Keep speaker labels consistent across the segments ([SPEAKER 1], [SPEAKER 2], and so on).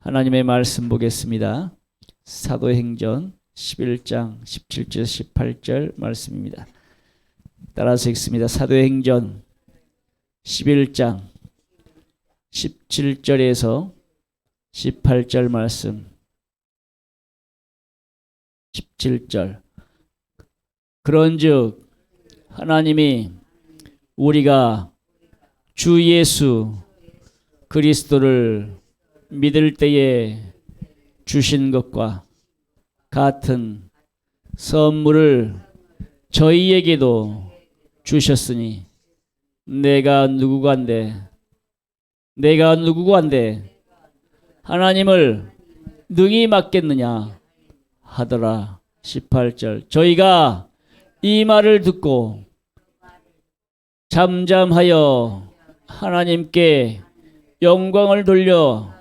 [SPEAKER 1] 하나님의 말씀 보겠습니다. 사도행전 11장 17절 18절 말씀입니다. 따라서 읽습니다. 사도행전 11장 17절에서 18절 말씀. 17절. 그런즉 하나님이 우리가 주 예수 그리스도를 믿을 때에 주신 것과 같은 선물을 저희에게도 주셨으니 내가 누구간데 하나님을 능히 맡겠느냐 하더라. 18절. 저희가 이 말을 듣고 잠잠하여 하나님께 영광을 돌려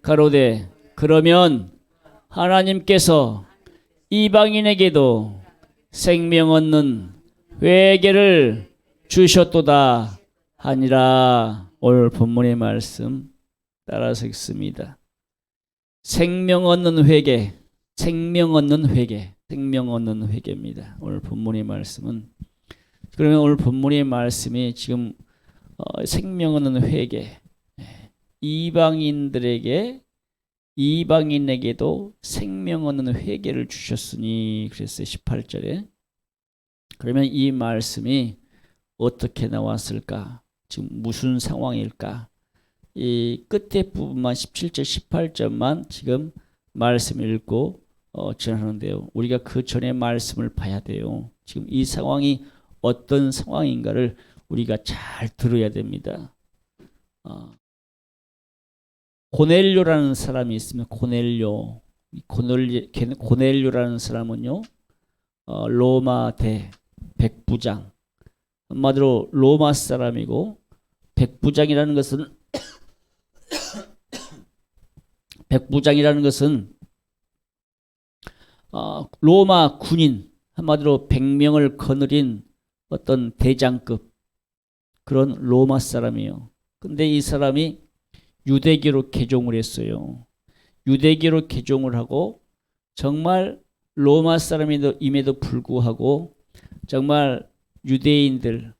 [SPEAKER 1] 가로되 그러면 하나님께서 이방인에게도 생명 얻는 회개를 주셨도다 하니라. 오늘 본문의 말씀 따라서 읽습니다. 생명 얻는 회개, 생명 얻는 회개입니다. 오늘 본문의 말씀은. 그러면 오늘 본문의 말씀이 지금 생명 얻는 회개, 이방인에게도 생명 얻는 회개를 주셨으니 그랬어요. 18절에. 그러면 이 말씀이 어떻게 나왔을까? 지금 무슨 상황일까? 이 끝에 부분만 17절 18절만 지금 말씀을 읽고 지나가는데요. 우리가 그 전에 말씀을 봐야 돼요. 지금 이 상황이 어떤 상황인가를 우리가 잘 들어야 됩니다. 고넬료라는 사람이 있으면 고넬료라는 사람은요, 로마 백부장, 한마디로 로마 사람이고, 백부장이라는 것은 로마 군인, 한마디로 100명을 거느린 어떤 대장급 그런 로마 사람이에요. 근데 이 사람이 유대교로 개종을 했어요. 유대교로 개종을 하고 정말 로마 사람임에도 불구하고 정말 유대인들,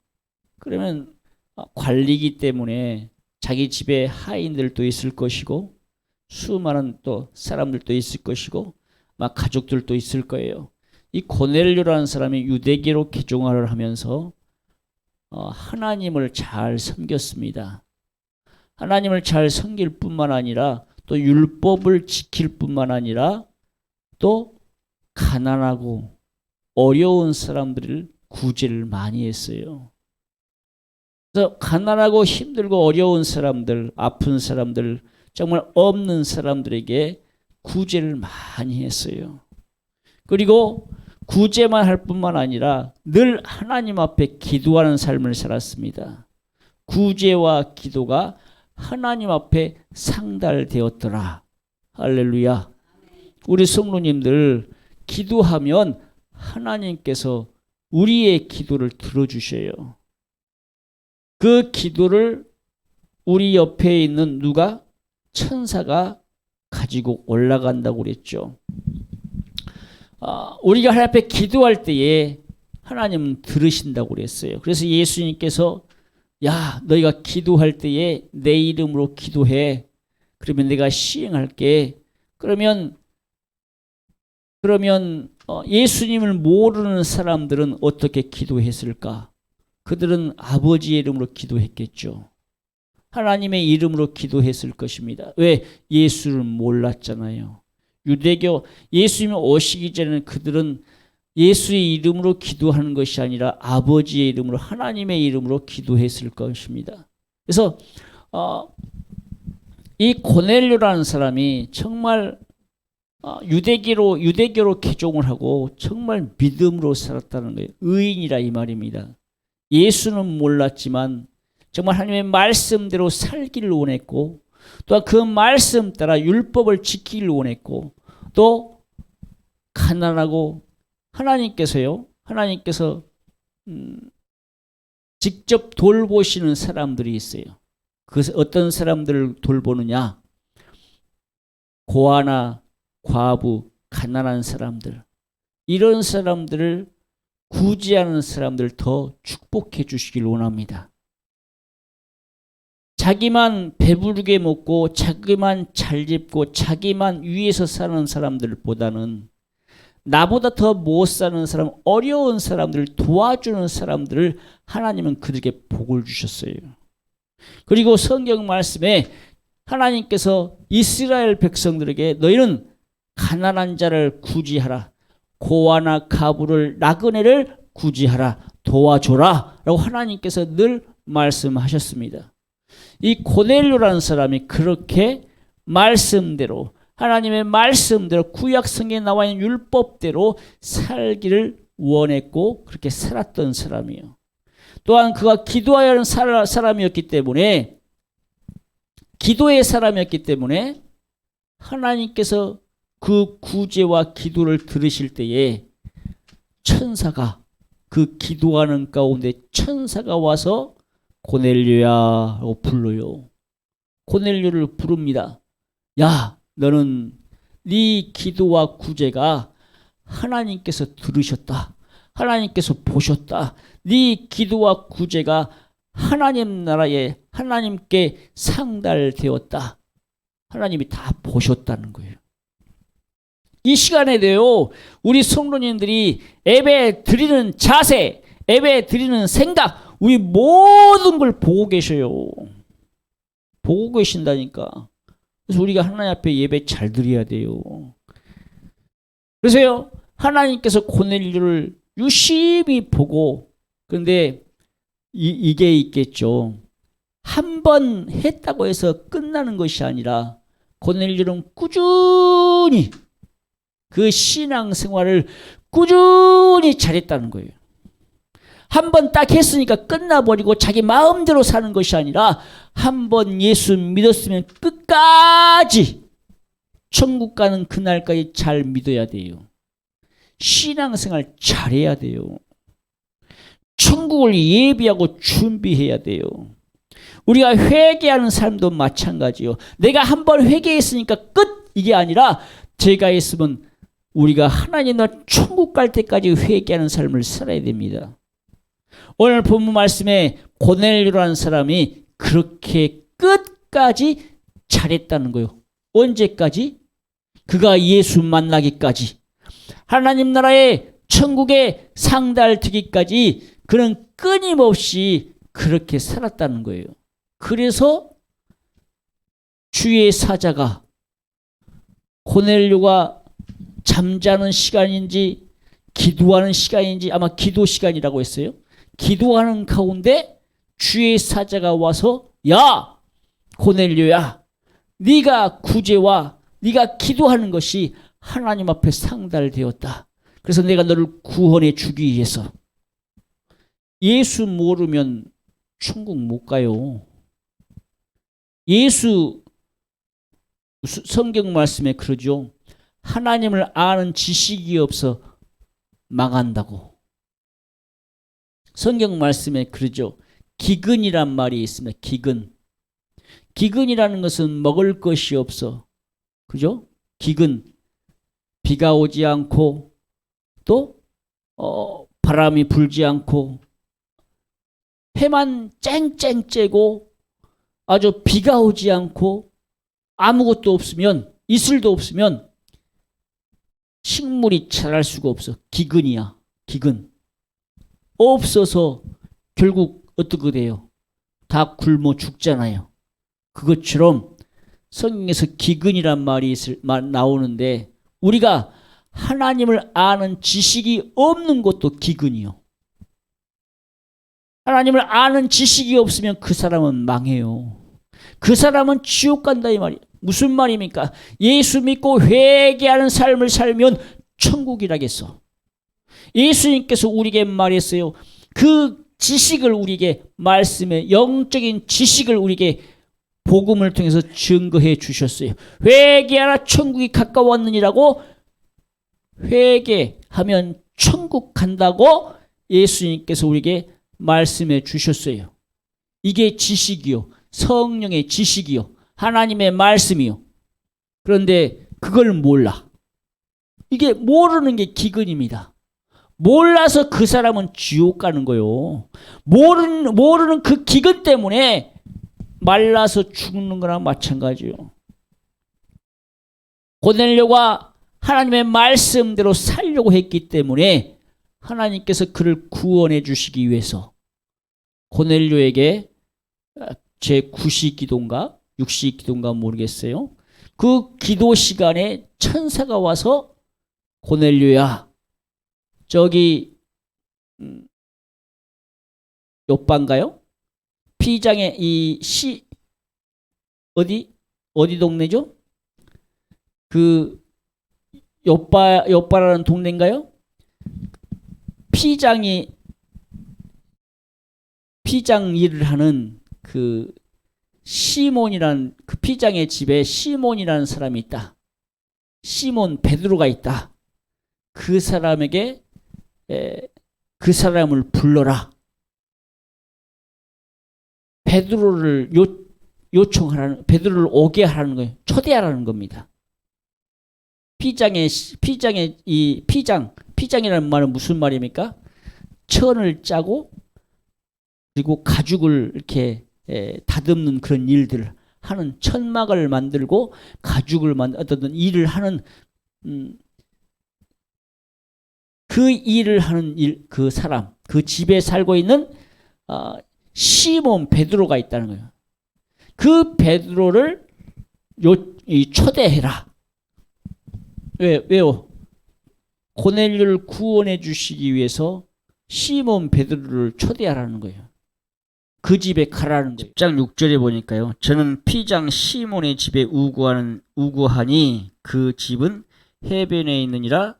[SPEAKER 1] 그러면 관리기 때문에 자기 집에 하인들도 있을 것이고 수많은 또 사람들도 있을 것이고 막 가족들도 있을 거예요. 이 고넬료라는 사람이 유대교로 개종을 하면서 하나님을 잘 섬겼습니다. 하나님을 잘 섬길 뿐만 아니라 또 율법을 지킬 뿐만 아니라 또 가난하고 어려운 사람들을 구제를 많이 했어요. 그래서 가난하고 힘들고 어려운 사람들, 아픈 사람들, 정말 없는 사람들에게 구제를 많이 했어요. 그리고 구제만 할 뿐만 아니라 늘 하나님 앞에 기도하는 삶을 살았습니다. 구제와 기도가 하나님 앞에 상달되었더라. 할렐루야. 우리 성도님들 기도하면 하나님께서 우리의 기도를 들어주셔요. 그 기도를 우리 옆에 있는 누가? 천사가 가지고 올라간다고 그랬죠. 우리가 하나님 앞에 기도할 때에 하나님은 들으신다고 그랬어요. 그래서 예수님께서 야, 너희가 기도할 때에 내 이름으로 기도해. 그러면 내가 시행할게. 그러면 예수님을 모르는 사람들은 어떻게 기도했을까? 그들은 아버지의 이름으로 기도했겠죠. 하나님의 이름으로 기도했을 것입니다. 왜? 예수를 몰랐잖아요. 유대교 예수님이 오시기 전에는 그들은 예수의 이름으로 기도하는 것이 아니라 아버지의 이름으로 하나님의 이름으로 기도했을 것입니다. 그래서 이 고넬료라는 사람이 정말 유대교로 개종을 하고 정말 믿음으로 살았다는 거예요. 의인이라 이 말입니다. 예수는 몰랐지만 정말 하나님의 말씀대로 살기를 원했고 또한 그 말씀 따라 율법을 지키기를 원했고 또 가난하고 하나님께서 직접 돌보시는 사람들이 있어요. 그 어떤 사람들을 돌보느냐? 고아나 과부, 가난한 사람들, 이런 사람들을 구제하는 사람들 더 축복해 주시길 원합니다. 자기만 배부르게 먹고 자기만 잘 입고 자기만 위에서 사는 사람들보다는 나보다 더 못 사는 사람, 어려운 사람들을 도와주는 사람들을 하나님은 그들에게 복을 주셨어요. 그리고 성경 말씀에 하나님께서 이스라엘 백성들에게 너희는 가난한 자를 구제하라, 고아나 과부를 나그네를 구제하라, 도와줘라 라고 하나님께서 늘 말씀하셨습니다. 이 고넬료라는 사람이 그렇게 말씀대로, 하나님의 말씀대로 구약 성경에 나와 있는 율법대로 살기를 원했고 그렇게 살았던 사람이에요. 또한 그가 기도하여 하는 사람이었기 때문에, 기도의 사람이었기 때문에 하나님께서 그 구제와 기도를 들으실 때에 천사가, 그 기도하는 가운데 천사가 와서 고넬료야 하고 불러요. 고넬료를 부릅니다. 야, 너는 네 기도와 구제가 하나님께서 들으셨다. 하나님께서 보셨다. 네 기도와 구제가 하나님 나라에 하나님께 상달되었다. 하나님이 다 보셨다는 거예요. 이 시간에도요, 우리 성도님들이 예배 드리는 자세, 예배 드리는 생각, 우리 모든 걸 보고 계셔요. 보고 계신다니까. 그래서 우리가 하나님 앞에 예배 잘 드려야 돼요. 그래서요, 하나님께서 고넬료를 유심히 보고, 그런데 이게 있겠죠. 한 번 했다고 해서 끝나는 것이 아니라 고넬료는 꾸준히 그 신앙생활을 꾸준히 잘했다는 거예요. 한 번 딱 했으니까 끝나버리고 자기 마음대로 사는 것이 아니라 한 번 예수 믿었으면 끝까지 천국 가는 그날까지 잘 믿어야 돼요. 신앙생활 잘해야 돼요. 천국을 예비하고 준비해야 돼요. 우리가 회개하는 사람도 마찬가지요. 내가 한 번 회개했으니까 끝! 이게 아니라 제가 했으면 우리가 하나님 나라 천국 갈 때까지 회개하는 삶을 살아야 됩니다. 오늘 본문 말씀에 고넬료라는 사람이 그렇게 끝까지 잘했다는 거예요. 언제까지? 그가 예수 만나기까지, 하나님 나라의 천국에 상달되기까지 그는 끊임없이 그렇게 살았다는 거예요. 그래서 주의 사자가 고넬료가 잠자는 시간인지 기도하는 시간인지, 아마 기도 시간이라고 했어요. 기도하는 가운데 주의 사자가 와서 야, 고넬료야, 네가 구제와 네가 기도하는 것이 하나님 앞에 상달되었다. 그래서 내가 너를 구원해 주기 위해서. 예수 모르면 천국 못 가요. 예수, 성경 말씀에 그러죠. 하나님을 아는 지식이 없어 망한다고. 성경 말씀에 그러죠. 기근이란 말이 있습니다. 기근. 기근이라는 것은 먹을 것이 없어. 그죠? 기근. 비가 오지 않고 또 바람이 불지 않고 해만 쨍쨍 쬐고 아주 비가 오지 않고 아무것도 없으면, 이슬도 없으면 식물이 자랄 수가 없어. 기근이야. 기근. 없어서 결국 어떻게 돼요? 다 굶어 죽잖아요. 그것처럼 성경에서 기근이란 말이 나오는데 우리가 하나님을 아는 지식이 없는 것도 기근이요. 하나님을 아는 지식이 없으면 그 사람은 망해요. 그 사람은 지옥 간다 이 말이에요. 무슨 말입니까? 예수 믿고 회개하는 삶을 살면 천국이라겠어. 예수님께서 우리에게 말했어요. 그 지식을 우리에게, 말씀의 영적인 지식을 우리에게 복음을 통해서 증거해 주셨어요. 회개하라 천국이 가까웠느니라고, 회개하면 천국 간다고 예수님께서 우리에게 말씀해 주셨어요. 이게 지식이요. 성령의 지식이요. 하나님의 말씀이요. 그런데 그걸 몰라. 이게 모르는 게 기근입니다. 몰라서 그 사람은 지옥 가는 거요. 모르는 그 기근 때문에 말라서 죽는 거랑 마찬가지요. 고넬료가 하나님의 말씀대로 살려고 했기 때문에 하나님께서 그를 구원해 주시기 위해서 고넬료에게 제 9시 기도인가 6시 기도인가 모르겠어요. 그 기도 시간에 천사가 와서 고넬료야, 저기 요빠인가요? 피장의 이 시 어디 동네죠? 그 요빠라는 동네인가요? 피장 일을 하는 그 시몬이라는 그 피장의 집에 시몬이라는 사람이 있다. 시몬 베드로가 있다. 그 사람에게 그 사람을 불러라. 베드로를 요청하라는, 베드로를 오게 하라는 거예요. 초대하라는 겁니다. 피장이라는 말은 무슨 말입니까? 천을 짜고 그리고 가죽을 이렇게 다듬는 그런 일들을 하는, 천막을 만들고 가죽을 어떤 일을 하는 그 일을 하는 그 사람, 그 집에 살고 있는 시몬 베드로가 있다는 거예요. 그 베드로를 초대해라. 왜요? 고넬료를 구원해 주시기 위해서 시몬 베드로를 초대하라는 거예요. 그 집에 가라는 거예요. 10장 6절에 보니까요. 저는 피장 시몬의 집에 우구하니 그 집은 해변에 있느니라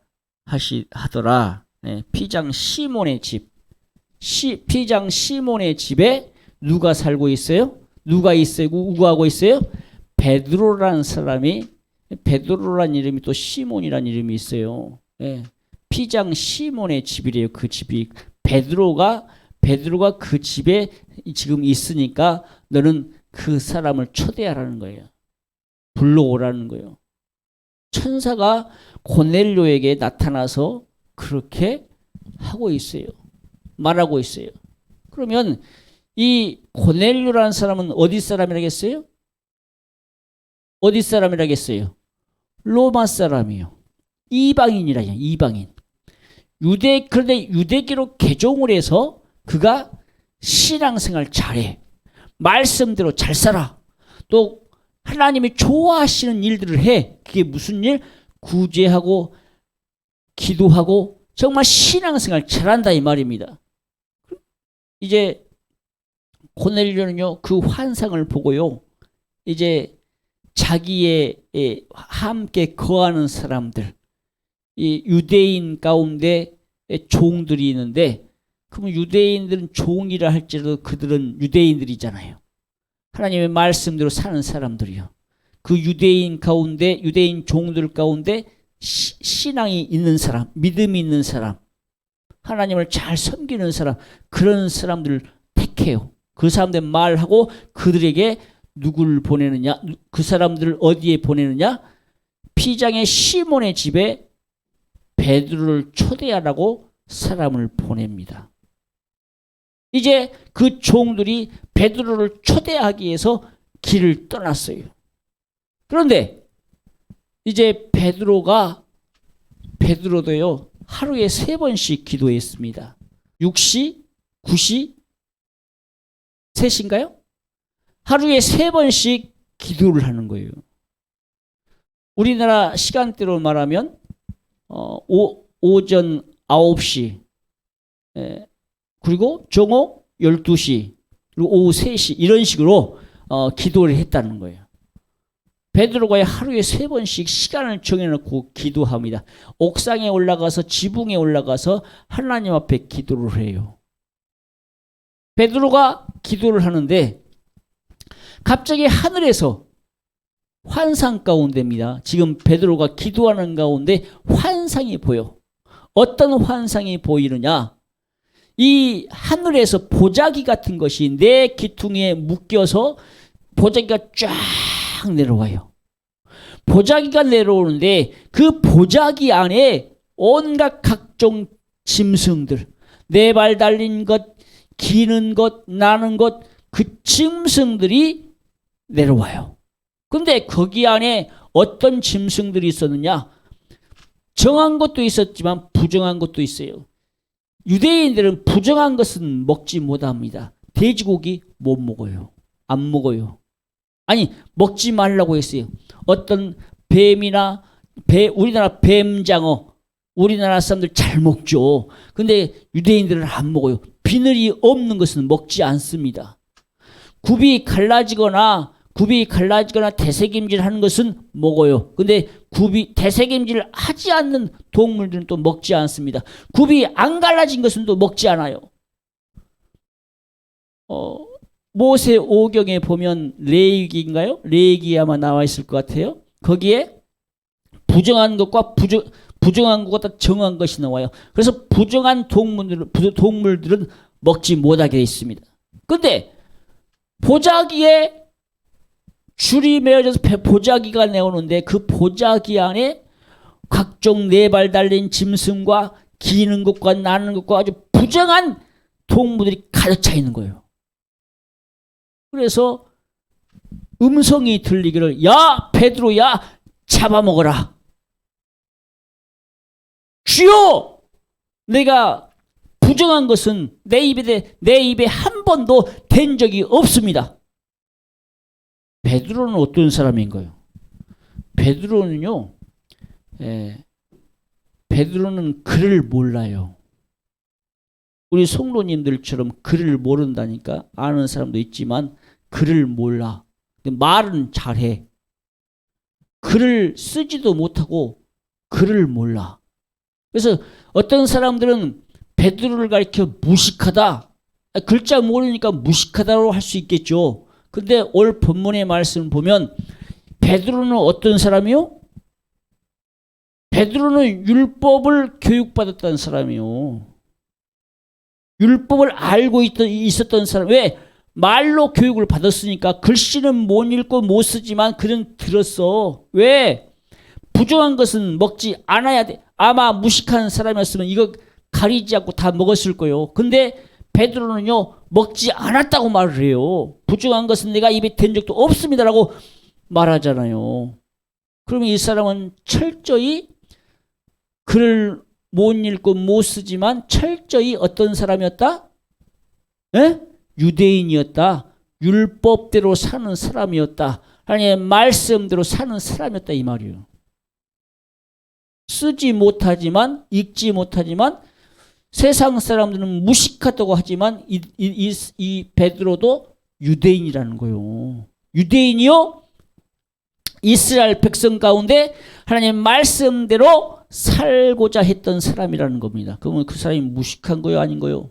[SPEAKER 1] 하더라. 네, 피장 시몬의 집. 피장 시몬의 집에 누가 살고 있어요? 누가 있어요? 우구하고 있어요? 베드로라는 사람이, 베드로라는 이름이 또 시몬이라는 이름이 있어요. 네, 피장 시몬의 집이래요. 그 집이. 베드로가 그 집에 지금 있으니까 너는 그 사람을 초대하라는 거예요. 불러오라는 거예요. 천사가 고넬료에게 나타나서 그렇게 하고 있어요. 말하고 있어요. 그러면 이 고넬료라는 사람은 어디 사람이라겠어요? 어디 사람이라겠어요? 로마 사람이요. 이방인이라요. 이방인. 그런데 유대교로 개종을 해서 그가 신앙생활 잘해. 말씀대로 잘 살아. 또 하나님이 좋아하시는 일들을 해. 그게 무슨 일? 구제하고 기도하고 정말 신앙생활 잘한다 이 말입니다. 이제 고넬료는요, 그 환상을 보고요, 이제 자기의 함께 거하는 사람들, 이 유대인 가운데 종들이 있는데, 그러면 유대인들은 종이라 할지라도 그들은 유대인들이잖아요. 하나님의 말씀대로 사는 사람들이요. 그 유대인 가운데, 유대인 종들 가운데 신앙이 있는 사람, 믿음이 있는 사람, 하나님을 잘 섬기는 사람, 그런 사람들을 택해요. 그 사람들 말하고 그들에게 누구를 보내느냐? 그 사람들을 어디에 보내느냐? 피장의 시몬의 집에 베드로를 초대하라고 사람을 보냅니다. 이제 그 종들이 베드로를 초대하기 위해서 길을 떠났어요. 그런데 이제 베드로도요, 하루에 3번씩 기도했습니다. 6시, 9시, 3시인가요? 하루에 3번씩 기도를 하는 거예요. 우리나라 시간대로 말하면 오전 9시, 그리고 정오 12시, 그리고 오후 3시, 이런 식으로 기도를 했다는 거예요. 베드로가 하루에 3번씩 시간을 정해놓고 기도합니다. 옥상에 올라가서, 지붕에 올라가서 하나님 앞에 기도를 해요. 베드로가 기도를 하는데 갑자기 하늘에서 환상 가운데입니다. 지금 베드로가 기도하는 가운데 환상이 보여. 어떤 환상이 보이느냐? 이 하늘에서 보자기 같은 것이 내 귀퉁이에 묶여서 보자기가 쫙 내려와요. 보자기가 내려오는데 그 보자기 안에 온갖 각종 짐승들, 네 발 달린 것, 기는 것, 나는 것, 그 짐승들이 내려와요. 근데 거기 안에 어떤 짐승들이 있었느냐? 정한 것도 있었지만 부정한 것도 있어요. 유대인들은 부정한 것은 먹지 못합니다. 돼지고기 못 먹어요. 안 먹어요. 아니, 먹지 말라고 했어요. 어떤 뱀이나 우리나라 뱀장어, 우리나라 사람들 잘 먹죠. 근데 유대인들은 안 먹어요. 비늘이 없는 것은 먹지 않습니다. 굽이 갈라지거나 되새김질 하는 것은 먹어요. 근데 되새김질 하지 않는 동물들은 또 먹지 않습니다. 굽이 안 갈라진 것은 또 먹지 않아요. 모세 5경에 보면 레위기인가요? 레위기에 아마 나와 있을 것 같아요. 거기에 부정한 것과 부정한 것과 정한 것이 나와요. 그래서 부정한 동물들은 먹지 못하게 있습니다. 근데 보자기에 줄이 매어져서 보자기가 나오는데 그 보자기 안에 각종 네 발 달린 짐승과 기는 것과 나는 것과 아주 부정한 동물들이 가득 차 있는 거예요. 그래서 음성이 들리기를, 야 베드로야, 잡아먹어라. 주여, 내가 부정한 것은 내 입에 한 번도 댄 적이 없습니다. 베드로는 어떤 사람인가요? 베드로는요, 베드로는 글을 몰라요. 우리 성도님들처럼 글을 모른다니까. 아는 사람도 있지만 글을 몰라. 말은 잘해. 글을 쓰지도 못하고 글을 몰라. 그래서 어떤 사람들은 베드로를 가리켜 무식하다. 글자 모르니까 무식하다고 할 수 있겠죠. 근데 오늘 본문의 말씀을 보면 베드로는 어떤 사람이요? 베드로는 율법을 교육받았던 사람이요. 율법을 알고 있었던 사람. 왜? 말로 교육을 받았으니까. 글씨는 못 읽고 못 쓰지만 그는 들었어. 왜? 부정한 것은 먹지 않아야 돼. 아마 무식한 사람이었으면 이거 가리지 않고 다 먹었을 거예요. 근데 베드로는요, 먹지 않았다고 말을 해요. 부정한 것은 내가 입에 댄 적도 없습니다라고 말하잖아요. 그러면 이 사람은 철저히 글을 못 읽고 못 쓰지만 철저히 어떤 사람이었다? 에? 유대인이었다. 율법대로 사는 사람이었다. 하나님의 말씀대로 사는 사람이었다 이 말이에요. 쓰지 못하지만, 읽지 못하지만 세상 사람들은 무식하다고 하지만 이 베드로도 유대인이라는 거예요. 유대인이요, 이스라엘 백성 가운데 하나님의 말씀대로 살고자 했던 사람이라는 겁니다. 그러면 그 사람이 무식한 거요, 아닌 거요?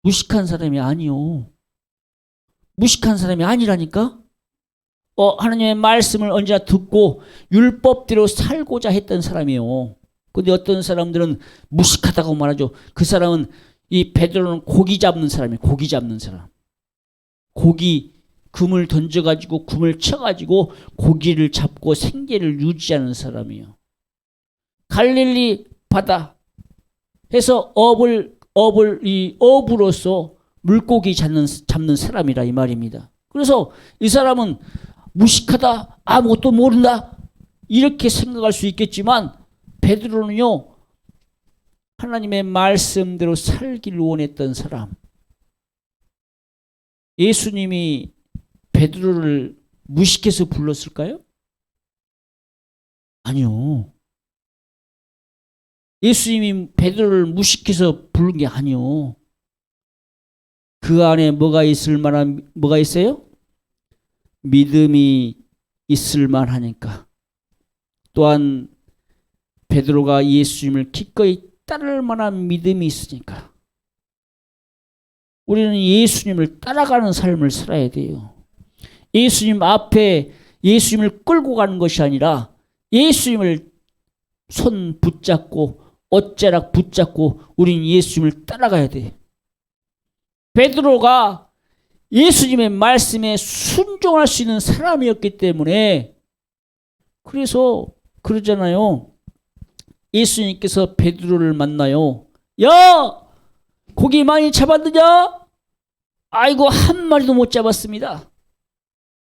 [SPEAKER 1] 무식한 사람이 아니요. 무식한 사람이 아니라니까? 하나님의 말씀을 언제나 듣고 율법대로 살고자 했던 사람이에요. 근데 어떤 사람들은 무식하다고 말하죠. 그 사람은, 이 베드로는 고기 잡는 사람이에요. 고기 잡는 사람. 금을 던져가지고 금을 쳐가지고 고기를 잡고 생계를 유지하는 사람이에요. 갈릴리 바다 해서 어부로서 물고기 잡는 사람이라 이 말입니다. 그래서 이 사람은 무식하다, 아무것도 모른다 이렇게 생각할 수 있겠지만 베드로는요, 하나님의 말씀대로 살기를 원했던 사람. 예수님이 베드로를 무식해서 불렀을까요? 아니요. 예수님이 베드로를 무식해서 부른 게 아니요. 그 안에 뭐가 있어요? 믿음이 있을 만하니까. 또한 베드로가 예수님을 기꺼이 따를 만한 믿음이 있으니까. 우리는 예수님을 따라가는 삶을 살아야 돼요. 예수님 앞에 예수님을 끌고 가는 것이 아니라 예수님을 손 붙잡고 어째락 붙잡고 우리는 예수님을 따라가야 돼. 베드로가 예수님의 말씀에 순종할 수 있는 사람이었기 때문에 그래서 그러잖아요. 예수님께서 베드로를 만나요. 야! 고기 많이 잡았느냐? 아이고, 한 마리도 못 잡았습니다.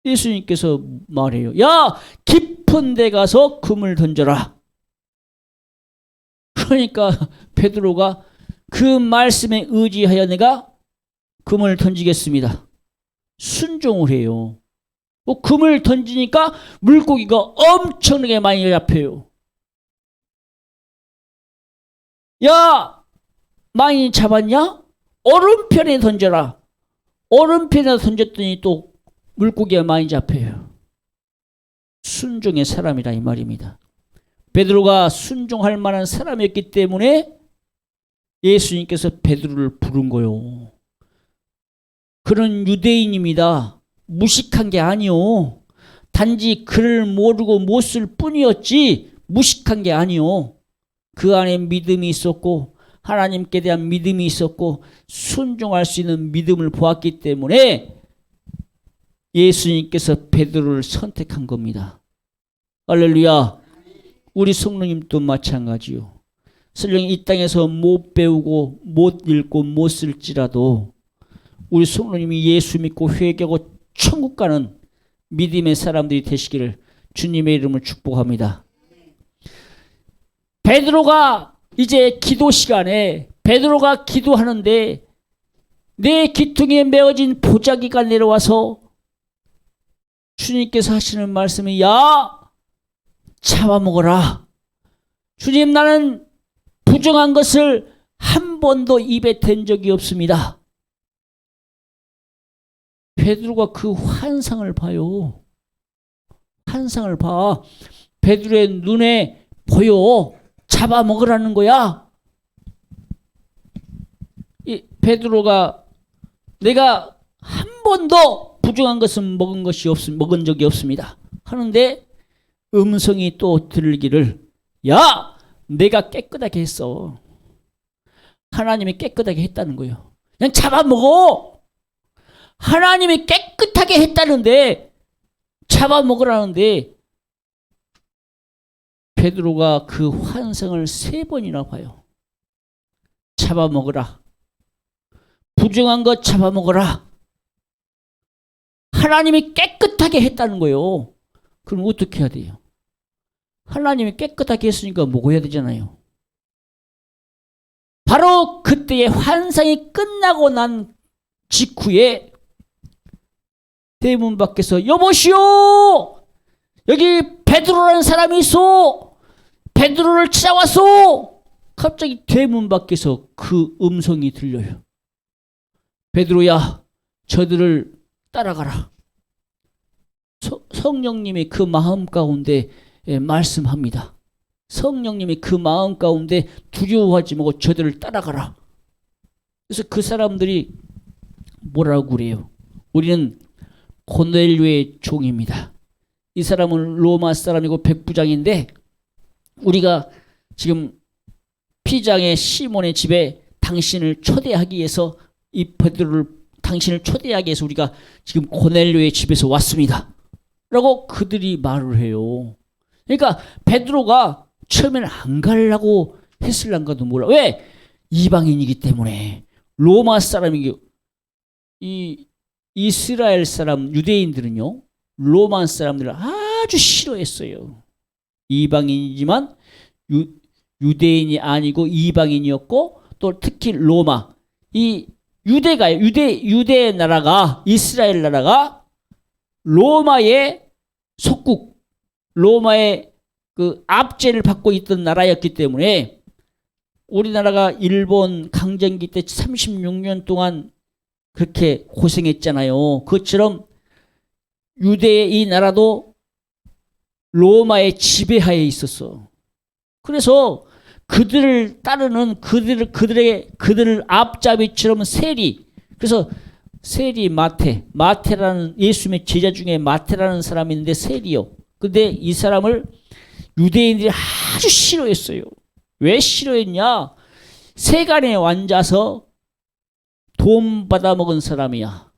[SPEAKER 1] 예수님께서 말해요. 야! 깊은 데 가서 금을 던져라. 그러니까 베드로가 그 말씀에 의지하여 내가 금을 던지겠습니다. 순종을 해요. 금을 던지니까 물고기가 엄청나게 많이 잡혀요. 야! 많이 잡았냐? 오른편에 던져라. 오른편에 던졌더니 또 물고기가 많이 잡혀요. 순종의 사람이라 이 말입니다. 베드로가 순종할 만한 사람이었기 때문에 예수님께서 베드로를 부른 거요. 그는 유대인입니다. 무식한 게 아니요. 단지 글을 모르고 못 쓸 뿐이었지 무식한 게 아니요. 그 안에 믿음이 있었고 하나님께 대한 믿음이 있었고 순종할 수 있는 믿음을 보았기 때문에 예수님께서 베드로를 선택한 겁니다. 할렐루야. 우리 성령님도 마찬가지요. 설령 이 땅에서 못 배우고 못 읽고 못 쓸지라도 우리 성령님이 예수 믿고 회개하고 천국 가는 믿음의 사람들이 되시기를 주님의 이름으로 축복합니다. 베드로가 이제 기도 시간에 베드로가 기도하는데 내 귀퉁이에 메어진 보자기가 내려와서 주님께서 하시는 말씀이 야! 잡아먹어라. 주님, 나는 부정한 것을 한 번도 입에 댄 적이 없습니다. 베드로가 그 환상을 봐요. 환상을 봐. 베드로의 눈에 보여. 잡아먹으라는 거야. 베드로가 내가 한 번도 부정한 것은 먹은 적이 없습니다. 하는데 음성이 또 들리기를 야! 내가 깨끗하게 했어. 하나님이 깨끗하게 했다는 거예요. 그냥 잡아먹어. 하나님이 깨끗하게 했다는데 잡아먹으라는데 베드로가 그 환상을 3번이나 봐요. 잡아먹으라. 부정한 것 잡아먹어라. 하나님이 깨끗하게 했다는 거예요. 그럼 어떻게 해야 돼요? 하나님이 깨끗하게 했으니까 먹어야 되잖아요. 바로 그때의 환상이 끝나고 난 직후에 대문 밖에서 여보시오! 여기 베드로라는 사람이 있어! 베드로를 찾아왔어! 갑자기 대문 밖에서 그 음성이 들려요. 베드로야, 저들을 따라가라. 성령님이 그 마음 가운데 말씀합니다. 성령님이 그 마음 가운데 두려워하지 말고 저들을 따라가라. 그래서 그 사람들이 뭐라고 그래요? 우리는 고넬료의 종입니다. 이 사람은 로마 사람이고 백부장인데 우리가 지금 피장의 시몬의 집에 당신을 초대하기 위해서 이 베드로를 당신을 초대하기 위해서 우리가 지금 고넬료의 집에서 왔습니다. 라고 그들이 말을 해요. 그러니까 베드로가 처음에는 안 가려고 했을란가도 몰라. 왜? 이방인이기 때문에. 로마 사람이기 이 이스라엘 사람 유대인들은요. 로마 사람들을 아주 싫어했어요. 이방인이지만 유대인이 아니고 이방인이었고 또 특히 로마 이 유대 나라가 이스라엘 나라가 로마의 속국 로마의 그 압제를 받고 있던 나라였기 때문에 우리나라가 일본 강점기 때 36년 동안 그렇게 고생했잖아요. 그것처럼 유대의 이 나라도 로마의 지배하에 있었어. 그래서 그들을 따르는 그들을 앞잡이처럼 세리. 그래서 세리 마테라는 예수님의 제자 중에 마테라는 사람이 있는데 세리요. 근데 이 사람을 유대인들이 아주 싫어했어요. 왜 싫어했냐? 세간에 앉아서 돈 받아먹은 사람이야.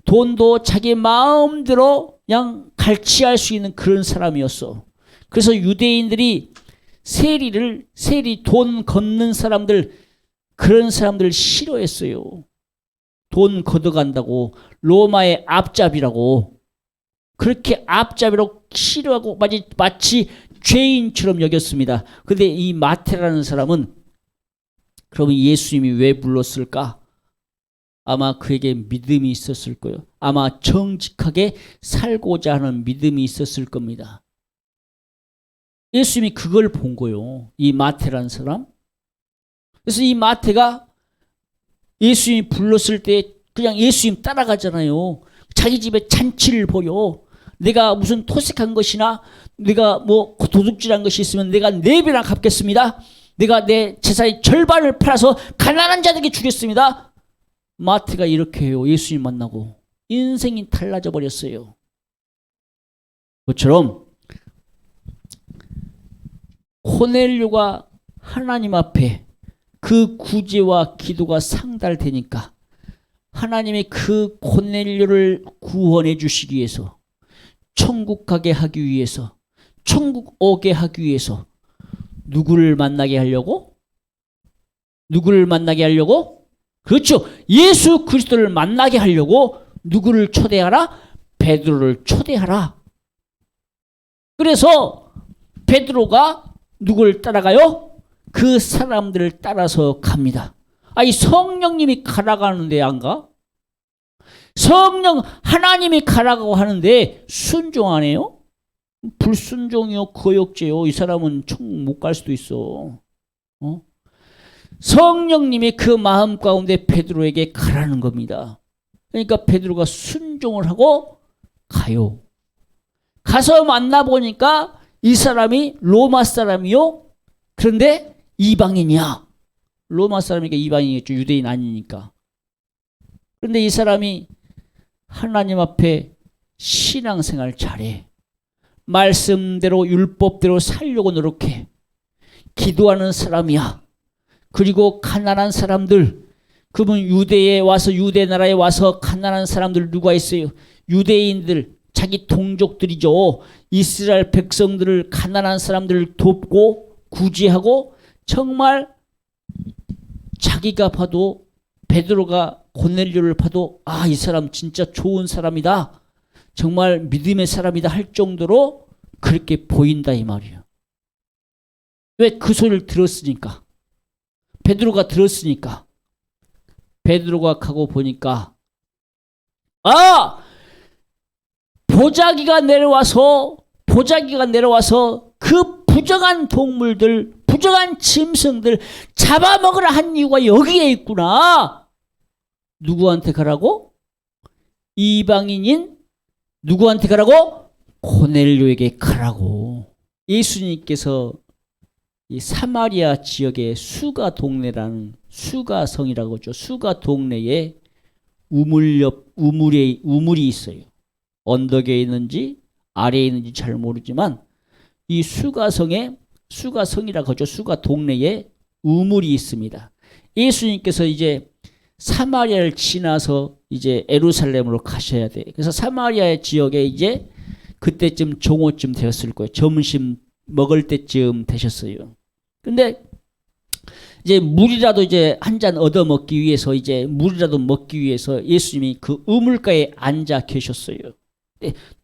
[SPEAKER 1] 돈도 자기 마음대로 그냥 갈취할 수 있는 그런 사람이었어. 그래서 유대인들이 세리 돈 걷는 사람들, 그런 사람들 싫어했어요. 돈 걷어간다고, 로마의 앞잡이라고, 그렇게 앞잡이로 싫어하고 마치 죄인처럼 여겼습니다. 근데 이 마태라는 사람은 그러면 예수님이 왜 불렀을까? 아마 그에게 믿음이 있었을 거예요. 아마 정직하게 살고자 하는 믿음이 있었을 겁니다. 예수님이 그걸 본 거예요. 이 마태라는 사람. 그래서 이 마태가 예수님이 불렀을 때 그냥 예수님 따라가잖아요. 자기 집에 잔치를 보여. 내가 무슨 토색한 것이나 내가 뭐 도둑질한 것이 있으면 내가 4배나 갚겠습니다. 내가 내 재산의 절반을 팔아서 가난한 자들에게 주겠습니다. 마태가 이렇게 해요. 예수님 만나고 인생이 달라져 버렸어요. 그처럼 코넬료가 하나님 앞에 그 구제와 기도가 상달되니까 하나님이 그 코넬료를 구원해 주시기 위해서, 천국 가게 하기 위해서, 천국 오게 하기 위해서 누구를 만나게 하려고? 누구를 만나게 하려고? 그렇죠. 예수 그리스도를 만나게 하려고 누구를 초대하라? 베드로를 초대하라. 그래서 베드로가 누구를 따라가요? 그 사람들을 따라서 갑니다. 아니, 성령님이 가라가는데 안 가? 하나님이 가라고 하는데 순종하네요? 불순종이요, 거역죄요. 이 사람은 천국 못 갈 수도 있어. 성령님이 그 마음 가운데 베드로에게 가라는 겁니다. 그러니까 베드로가 순종을 하고 가요. 가서 만나보니까 이 사람이 로마 사람이요. 그런데 이방인이야. 로마 사람이니까 이방인이겠죠. 유대인 아니니까. 그런데 이 사람이 하나님 앞에 신앙생활 잘해. 말씀대로 율법대로 살려고 노력해. 기도하는 사람이야. 그리고 가난한 사람들, 그분 유대 나라에 와서 가난한 사람들 누가 있어요? 유대인들, 자기 동족들이죠. 이스라엘 백성들을, 가난한 사람들을 돕고 구제하고, 정말 자기가 봐도, 베드로가 고넬료를 봐도 아, 이 사람 진짜 좋은 사람이다, 정말 믿음의 사람이다 할 정도로 그렇게 보인다 이 말이에요. 왜? 그 소리를 들었으니까. 베드로가 들었으니까. 베드로가 가고 보니까 보자기가 내려와서 그 부정한 동물들, 부정한 짐승들 잡아먹으라 한 이유가 여기에 있구나. 누구한테 가라고? 이방인인 누구한테 가라고? 고넬료에게 가라고. 예수님께서 이 사마리아 지역의 수가 동네라는, 수가성이라고 하죠. 수가 동네에 우물이 있어요. 언덕에 있는지 아래에 있는지 잘 모르지만 이 수가성이라고 하죠. 수가 동네에 우물이 있습니다. 예수님께서 이제 사마리아를 지나서 이제 예루살렘으로 가셔야 돼. 그래서 사마리아 지역에 이제 그때쯤 정오쯤 되었을 거예요. 점심 먹을 때쯤 되셨어요. 근데 이제 물이라도 이제 한 잔 얻어 먹기 위해서, 이제 물이라도 먹기 위해서 예수님이 그 우물가에 앉아 계셨어요.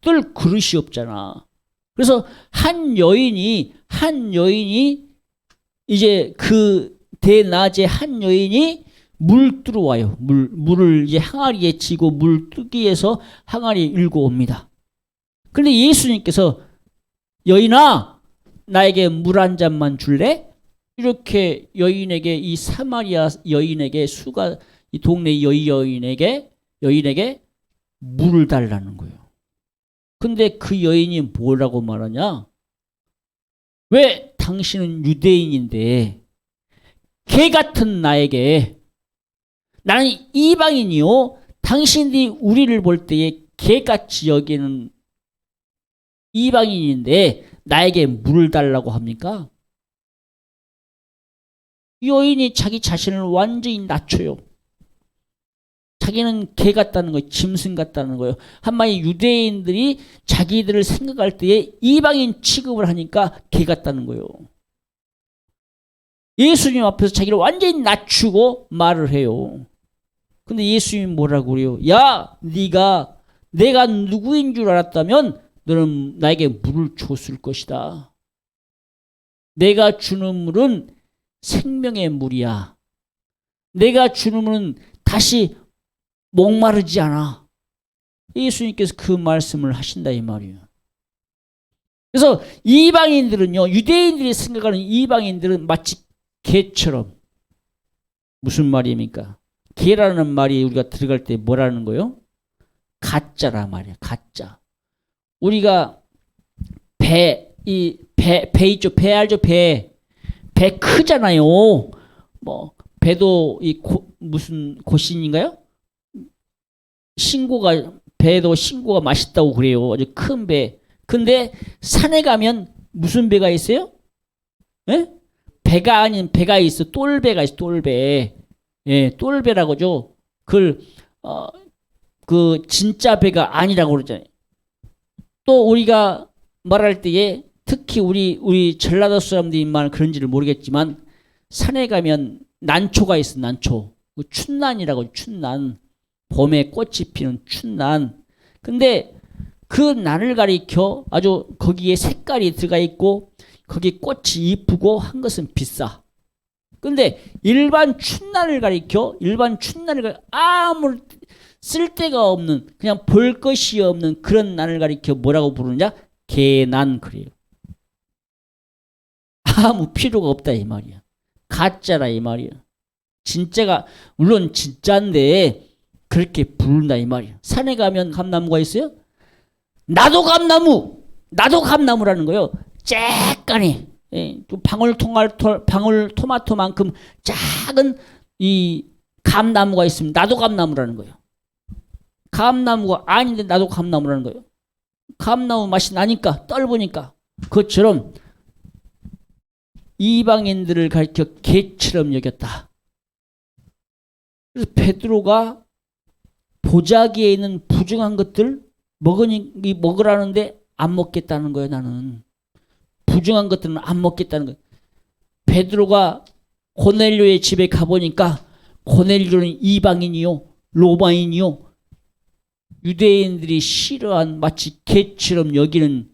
[SPEAKER 1] 뜰 그릇이 없잖아. 그래서 한 여인이 이제 그 대낮에 한 여인이 물 뜨러 와요. 물을 이제 항아리에 지고 물 뜨기 위해서 항아리에 일고 옵니다. 그런데 예수님께서 여인아, 나에게 물 한 잔만 줄래? 이렇게 여인에게, 이 사마리아 여인에게, 수가 이 동네 여인에게 물을 달라는 거예요. 근데 그 여인이 뭐라고 말하냐? 왜 당신은 유대인인데 개 같은 나에게, 나는 이방인이요, 당신들이 우리를 볼 때에 개같이 여기는 이방인인데 나에게 물을 달라고 합니까? 여인이 자기 자신을 완전히 낮춰요. 자기는 개 같다는 거예요. 짐승 같다는 거예요. 한마디 유대인들이 자기들을 생각할 때에 이방인 취급을 하니까 개 같다는 거예요. 예수님 앞에서 자기를 완전히 낮추고 말을 해요. 근데 예수님이 뭐라고 그래요? 야, 네가 내가 누구인 줄 알았다면 너는 나에게 물을 줬을 것이다. 내가 주는 물은 생명의 물이야. 내가 주는 물은 다시 목마르지 않아. 예수님께서 그 말씀을 하신다 이 말이에요. 그래서 이방인들은요, 유대인들이 생각하는 이방인들은 마치 개처럼. 무슨 말입니까? 개라는 말이 우리가 들어갈 때 뭐라는 거예요? 가짜라 말이야. 가짜. 우리가 배 있죠. 배 알죠? 배 크잖아요. 뭐 배도 무슨 고신인가요? 배도 신고가 맛있다고 그래요. 아주 큰 배. 근데 산에 가면 무슨 배가 있어요? 예? 배가 아닌 배가 있어. 똘배가 있어. 똘배. 예, 똘배라고죠. 그 진짜 배가 아니라고 그러잖아요. 또 우리가 말할 때에 특히 우리 전라도 사람들만 그런지를 모르겠지만 산에 가면 난초가 있어. 난초. 춘난이라고. 춘난. 봄에 꽃이 피는 춘난. 근데 그 난을 가리켜 아주 거기에 색깔이 들어가 있고 거기 꽃이 이쁘고 한 것은 비싸. 근데 일반 춘난을 가리켜 아무 쓸데가 없는 그냥 볼 것이 없는 그런 난을 가리켜 뭐라고 부르느냐? 개난 그래요. 아무 필요가 없다 이 말이야. 가짜라 이 말이야. 진짜가 물론 진짜인데 그렇게 부른다 이 말이야. 산에 가면 감나무가 있어요? 나도 감나무라는 거예요. 쬐까니 방울토마토만큼 작은 이 감나무가 있으면 나도 감나무라는 거예요. 감나무가 아닌데 나도 감나무라는 거예요. 감나무 맛이 나니까 떫으니까. 그것처럼 이방인들을 가리켜 개처럼 여겼다. 그래서 베드로가 보자기에 있는 부정한 것들 먹으라는데 안 먹겠다는 거예요. 나는 부정한 것들은 안 먹겠다는 거예요. 베드로가 고넬료의 집에 가보니까 고넬료는 이방인이요 로마인이요 유대인들이 싫어한 마치 개처럼 여기는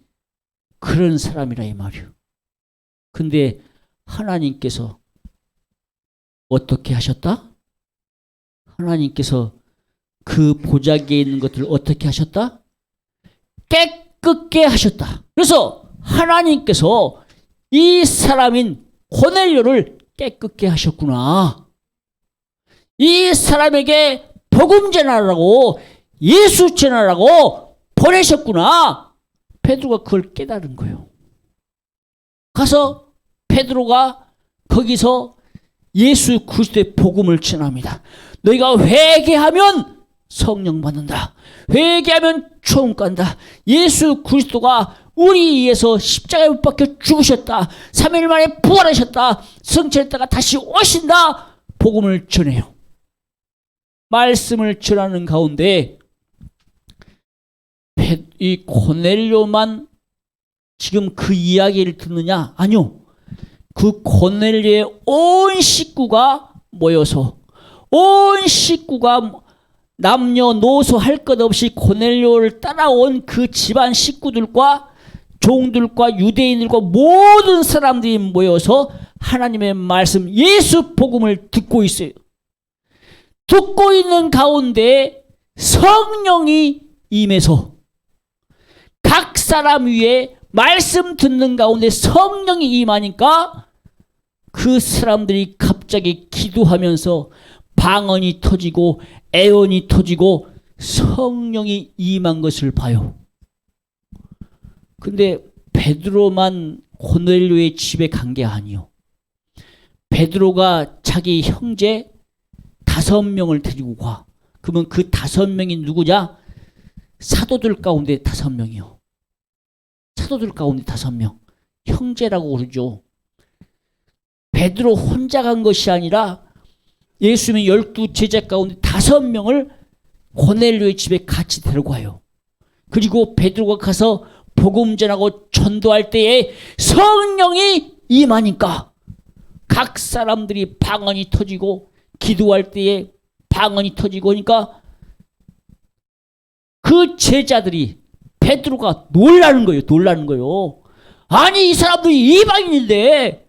[SPEAKER 1] 그런 사람이라 이 말이에요. 근데 하나님께서 어떻게 하셨다? 하나님께서 그 보자기에 있는 것들을 어떻게 하셨다? 깨끗게 하셨다. 그래서 하나님께서 이 사람인 고넬료를 깨끗게 하셨구나. 이 사람에게 복음 전하라고 예수 전하라고 보내셨구나. 베드로가 그걸 깨달은 거예요. 가서 베드로가 거기서 예수 그리스도의 복음을 전합니다. 너희가 회개하면 성령 받는다. 회개하면 초음 간다. 예수 그리스도가 우리 위해서 십자가에 못 박혀 죽으셨다. 3일 만에 부활하셨다. 성취했다가 다시 오신다. 복음을 전해요. 말씀을 전하는 가운데 이 고넬료만 지금 그 이야기를 듣느냐? 아니요. 그 고넬료의 온 식구가 모여서 온 식구가 남녀노소 할 것 없이 고넬료를 따라온 그 집안 식구들과 종들과 유대인들과 모든 사람들이 모여서 하나님의 말씀 예수 복음을 듣고 있어요. 듣고 있는 가운데 성령이 임해서 각 사람 위에 말씀 듣는 가운데 성령이 임하니까 그 사람들이 갑자기 기도하면서 방언이 터지고 애언이 터지고 성령이 임한 것을 봐요. 근데 베드로만 고넬료의 집에 간 게 아니요. 베드로가 자기 형제 5명을 데리고 가. 그러면 그 5명이 누구냐? 사도들 가운데 5명이요. 사도들 가운데 5명. 형제라고 그러죠. 베드로 혼자 간 것이 아니라 예수님의 12 제자 가운데 5명을 고넬료의 집에 같이 데려가요. 그리고 베드로가 가서 복음 전하고 전도할 때에 성령이 임하니까 각 사람들이 방언이 터지고 기도할 때에 방언이 터지고 하니까 그 제자들이 베드로가 놀라는 거예요. 아니 이 사람들이 이방인인데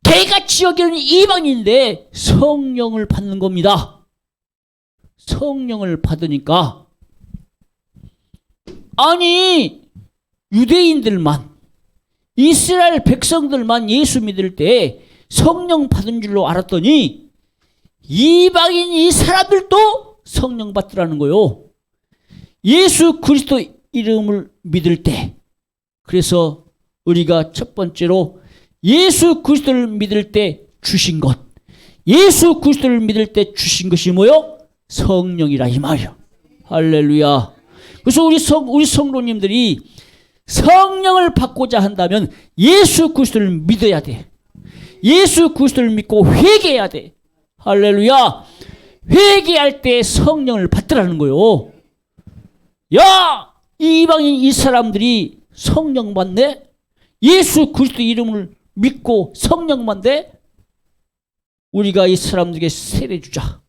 [SPEAKER 1] 개같이 여기는 이방인인데 성령을 받는 겁니다. 성령을 받으니까 아니 유대인들만 이스라엘 백성들만 예수 믿을 때 성령 받은 줄로 알았더니 이방인 이 사람들도 성령 받더라는 거요. 예수 그리스도 이름을 믿을 때 그래서 우리가 첫 번째로 예수 그리스도를 믿을 때 주신 것, 예수 그리스도를 믿을 때 주신 것이 뭐요? 성령이라 이 말이요. 할렐루야. 그래서 우리 성도님들이 성령을 받고자 한다면 예수 그리스도를 믿어야 돼. 예수 그리스도를 믿고 회개해야 돼. 할렐루야. 회개할 때 성령을 받더라는 거요. 야, 이방인 이 사람들이 성령 받네? 예수 그리스도 이름을 믿고 성령 받네? 우리가 이 사람들에게 세례 주자.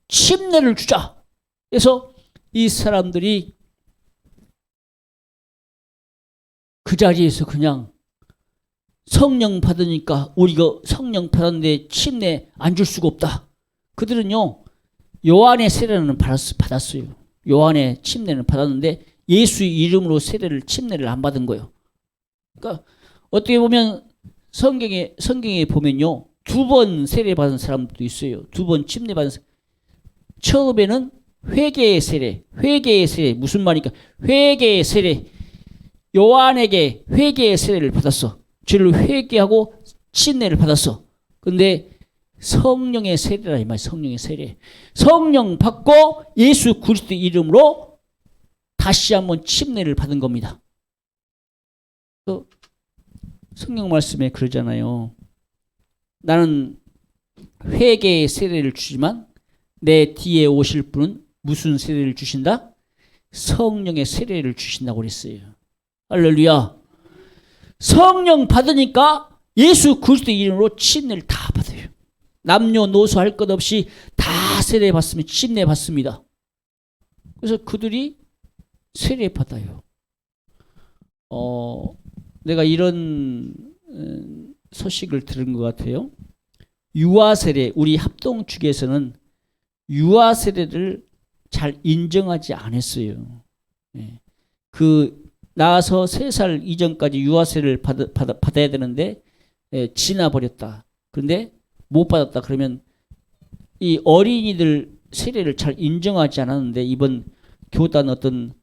[SPEAKER 1] 침례를 주자. 그래서 이 사람들이 그 자리에서 그냥 성령 받으니까 우리가 성령 받았는데 침례 안 줄 수가 없다. 그들은요 요한의 세례는 받았어요. 요한의 침례는 받았는데 예수 이름으로 침례를 안 받은 거예요. 그러니까 어떻게 보면 성경에 보면요 2번 세례 받은 사람도 있어요. 2번 침례 받은 사람. 처음에는 회개의 세례 무슨 말이니까 회개의 세례. 요한에게 회개의 세례를 받았어. 죄를 회개하고 침례를 받았어. 근데 성령의 세례라 이 말. 성령의 세례. 성령 받고 예수 그리스도 이름으로 다시 한번 침례를 받은 겁니다. 또 성경 말씀에 그러잖아요. 나는 회개의 세례를 주지만 내 뒤에 오실 분은 무슨 세례를 주신다? 성령의 세례를 주신다고 그랬어요. 할렐루야. 성령 받으니까 예수 그리스도 이름으로 침례를 다 받아요. 남녀노소 할 것 없이 다 세례 받으면 침례 받습니다. 그래서 그들이 세례 받아요. 내가 이런 소식을 들은 것 같아요. 유아 세례, 우리 합동 측에서는 유아 세례를 잘 인정하지 않았어요. 나와서 3살 이전까지 유아 세례를 받아야 되는데 지나버렸다. 그런데 못 받았다. 그러면 이 어린이들 세례를 잘 인정하지 않았는데 이번 교단 어떤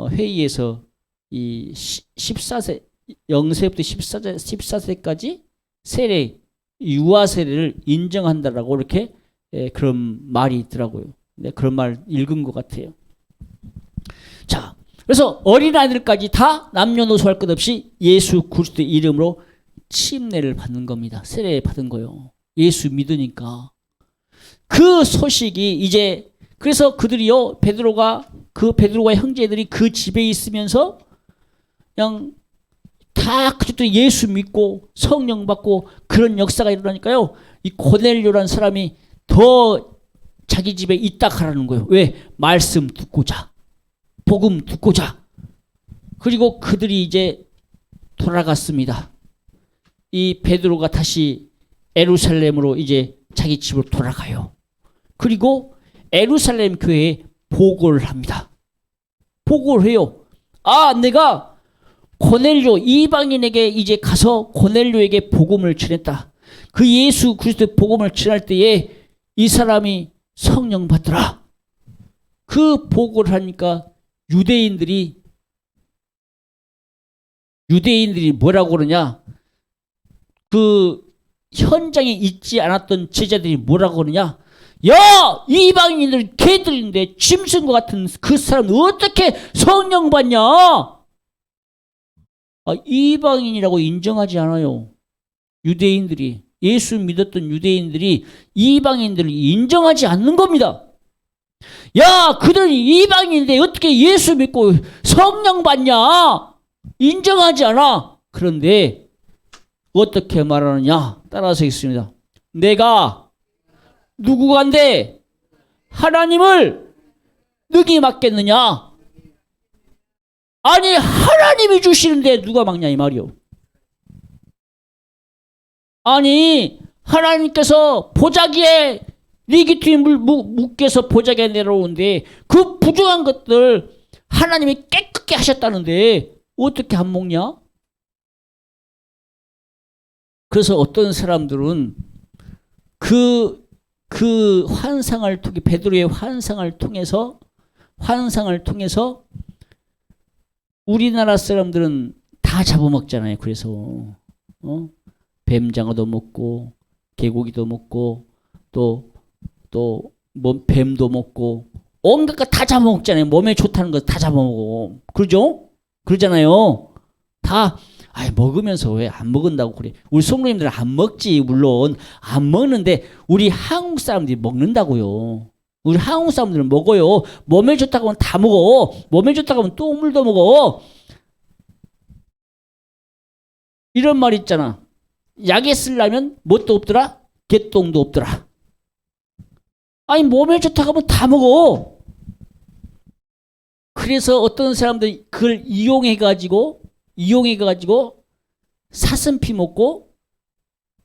[SPEAKER 1] 회의에서 이 14세 0세부터 14세까지 세례 유아 세례를 인정한다라고 이렇게 그런 말이 있더라고요. 네, 그런 말 읽은 것 같아요. 자, 그래서 어린아이들까지 다 남녀노소 할 것 없이 예수 그리스도 이름으로 침례를 받는 겁니다. 세례 받은 거요. 예수 믿으니까. 그 소식이 이제 그래서 그들이요 베드로가 형제들이 그 집에 있으면서 그냥 다 그때 예수 믿고 성령 받고 그런 역사가 일어나니까요. 이 고넬료라는 사람이 더 자기 집에 있다 가라는 거예요. 왜? 말씀 듣고자. 복음 듣고자. 그리고 그들이 이제 돌아갔습니다. 이 베드로가 다시 예루살렘으로 이제 자기 집으로 돌아가요. 그리고 예루살렘 교회에 보고를 합니다. 보고를 해요. 아, 내가 고넬료 이방인에게 이제 가서 고넬료에게 복음을 전했다. 그 예수 그리스도의 복음을 전할 때에 이 사람이 성령 받더라. 그 보고를 하니까 유대인들이 뭐라고 그러냐? 그 현장에 있지 않았던 제자들이 뭐라고 그러냐? 야, 이방인들 개들인데 짐승과 같은 그 사람 어떻게 성령 받냐? 이방인이라고 인정하지 않아요. 유대인들이 예수 믿었던 유대인들이 이방인들을 인정하지 않는 겁니다. 야, 그들은 이방인인데 어떻게 예수 믿고 성령 받냐? 인정하지 않아. 그런데 어떻게 말하느냐? 따라서 있습니다. 내가 누구간데 하나님을 능히 막겠느냐? 아니, 하나님이 주시는데 누가 막냐 이 말이요. 아니, 하나님께서 보자기에 리기투인 묵께서 보자기에 내려오는데 그 부정한 것들 하나님이 깨끗게 하셨다는데 어떻게 안 먹냐? 그래서 어떤 사람들은 그 환상을 통해, 베드로의 환상을 통해서 우리나라 사람들은 다 잡아먹잖아요. 그래서 뱀장어도 먹고 개고기도 먹고 또 뭐 뱀도 먹고 온갖 거 다 잡아먹잖아요. 몸에 좋다는 거 다 잡아먹어. 그러죠? 그러잖아요. 다 먹으면서 왜 안 먹은다고 그래. 우리 성도님들은 안 먹지. 물론 안 먹는데 우리 한국 사람들이 먹는다고요. 우리 한국 사람들은 먹어요. 몸에 좋다고 하면 다 먹어. 몸에 좋다고 하면 똥물도 먹어. 이런 말 있잖아. 약에 쓰려면 뭣도 없더라? 개똥도 없더라. 아니 몸에 좋다고 하면 다 먹어. 그래서 어떤 사람들이 그걸 이용해가지고 사슴피 먹고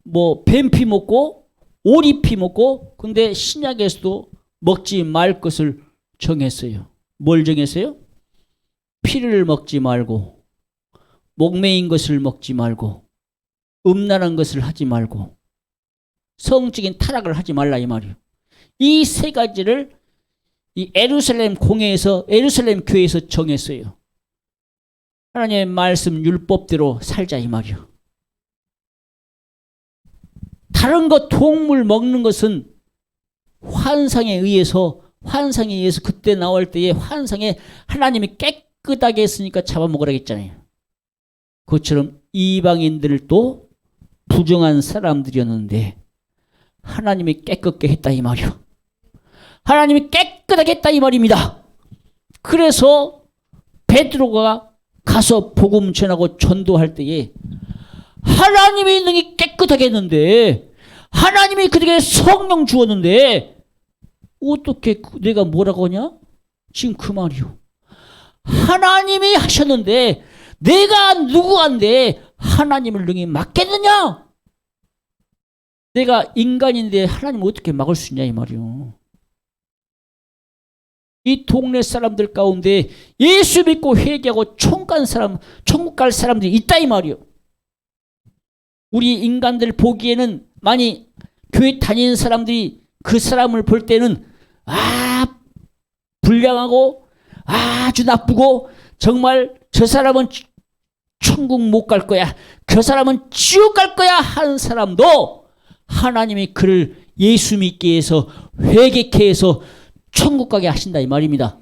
[SPEAKER 1] 뭐 뱀피 먹고 오리피 먹고 근데 신약에서도 먹지 말 것을 정했어요. 뭘 정했어요? 피를 먹지 말고 목매인 것을 먹지 말고 음란한 것을 하지 말고 성적인 타락을 하지 말라 이 말이에요. 이 세 가지를 이 예루살렘 교회에서 정했어요. 하나님의 말씀 율법대로 살자 이 말이요. 다른 것 동물 먹는 것은 환상에 의해서 그때 나올 때에 환상에 하나님이 깨끗하게 했으니까 잡아먹으라 했잖아요. 그것처럼 이방인들도 부정한 사람들이었는데 하나님이 깨끗게 했다 이 말이요. 하나님이 깨끗하게 했다 이 말입니다. 그래서 베드로가 가서 복음 전하고 전도할 때에 하나님이 능히 깨끗하게 했는데 하나님이 그들에게 성령 주었는데 어떻게 내가 뭐라고 하냐? 지금 그 말이요. 하나님이 하셨는데 내가 누구한데 하나님을 능히 막겠느냐? 내가 인간인데 하나님을 어떻게 막을 수 있냐 이 말이요. 이 동네 사람들 가운데 예수 믿고 회개하고 천국 갈 사람들이 있다 이 말이요. 우리 인간들 보기에는 많이 교회 다니는 사람들이 그 사람을 볼 때는 불량하고 아주 나쁘고 정말 저 사람은 천국 못 갈 거야. 그 사람은 지옥 갈 거야 하는 사람도 하나님이 그를 예수 믿게 해서 회개케 해서 천국 가게 하신다 이 말입니다.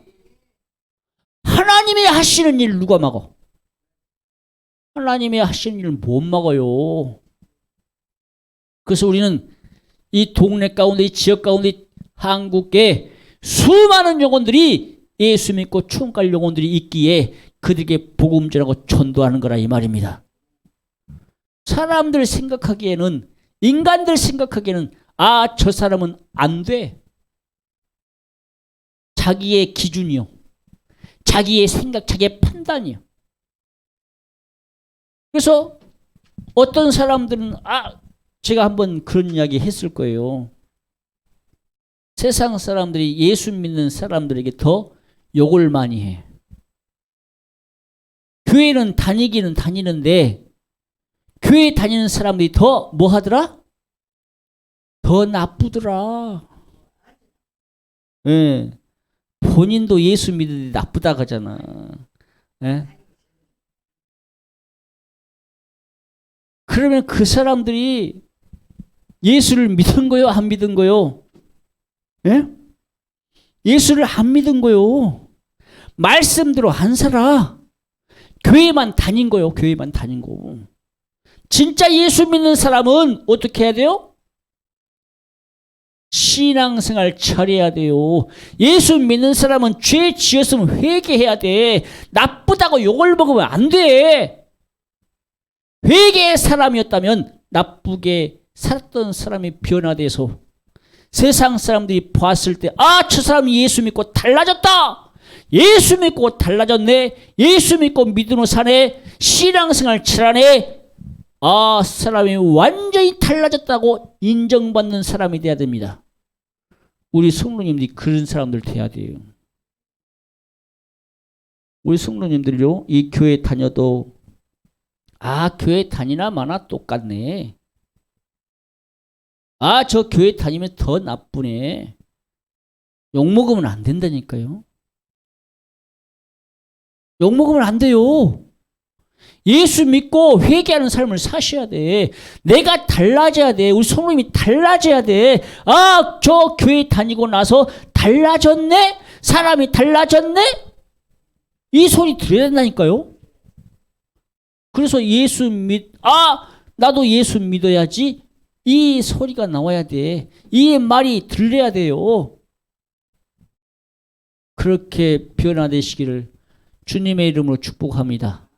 [SPEAKER 1] 하나님이 하시는 일 누가 막어? 하나님이 하시는 일을 못 막아요. 그래서 우리는 이 동네 가운데 이 지역 가운데 한국에 수많은 영혼들이 예수 믿고 천국 갈 영혼들이 있기에 그들에게 복음 전하고 전도하는 거라 이 말입니다. 사람들 생각하기에는 인간들 생각하기에는 저 사람은 안 돼. 자기의 기준이요. 자기의 생각, 자기의 판단이요. 그래서 어떤 사람들은 제가 한번 그런 이야기 했을 거예요. 세상 사람들이 예수 믿는 사람들에게 더 욕을 많이 해. 교회는 다니기는 다니는데 교회 다니는 사람들이 더 뭐 하더라? 더 나쁘더라. 예. 본인도 예수 믿는데 나쁘다 하잖아. 예? 그러면 그 사람들이 예수를 믿은 거요? 안 믿은 거요? 예? 예수를 안 믿은 거요. 말씀대로 안 살아. 교회만 다닌 거요. 교회만 다닌 거. 진짜 예수 믿는 사람은 어떻게 해야 돼요? 신앙생활 잘해야 돼요. 예수 믿는 사람은 죄 지었으면 회개해야 돼. 나쁘다고 욕을 먹으면 안 돼. 회개의 사람이었다면 나쁘게 살았던 사람이 변화돼서 세상 사람들이 봤을 때, 아, 저 사람이 예수 믿고 달라졌다. 예수 믿고 달라졌네. 예수 믿고 믿음으로 사네. 신앙생활 잘하네. 아, 사람이 완전히 달라졌다고 인정받는 사람이 돼야 됩니다. 우리 성도님들이 그런 사람들 돼야 돼요. 우리 성도님들요, 이 교회 다녀도, 아, 교회 다니나 마나 똑같네. 아, 저 교회 다니면 더 나쁘네. 욕먹으면 안 된다니까요. 욕먹으면 안 돼요. 예수 믿고 회개하는 삶을 사셔야 돼. 내가 달라져야 돼. 우리 성도님이 달라져야 돼. 아, 저 교회 다니고 나서 달라졌네? 사람이 달라졌네? 이 소리 들어야 된다니까요. 그래서 나도 예수 믿어야지. 이 소리가 나와야 돼. 이 말이 들려야 돼요. 그렇게 변화되시기를 주님의 이름으로 축복합니다.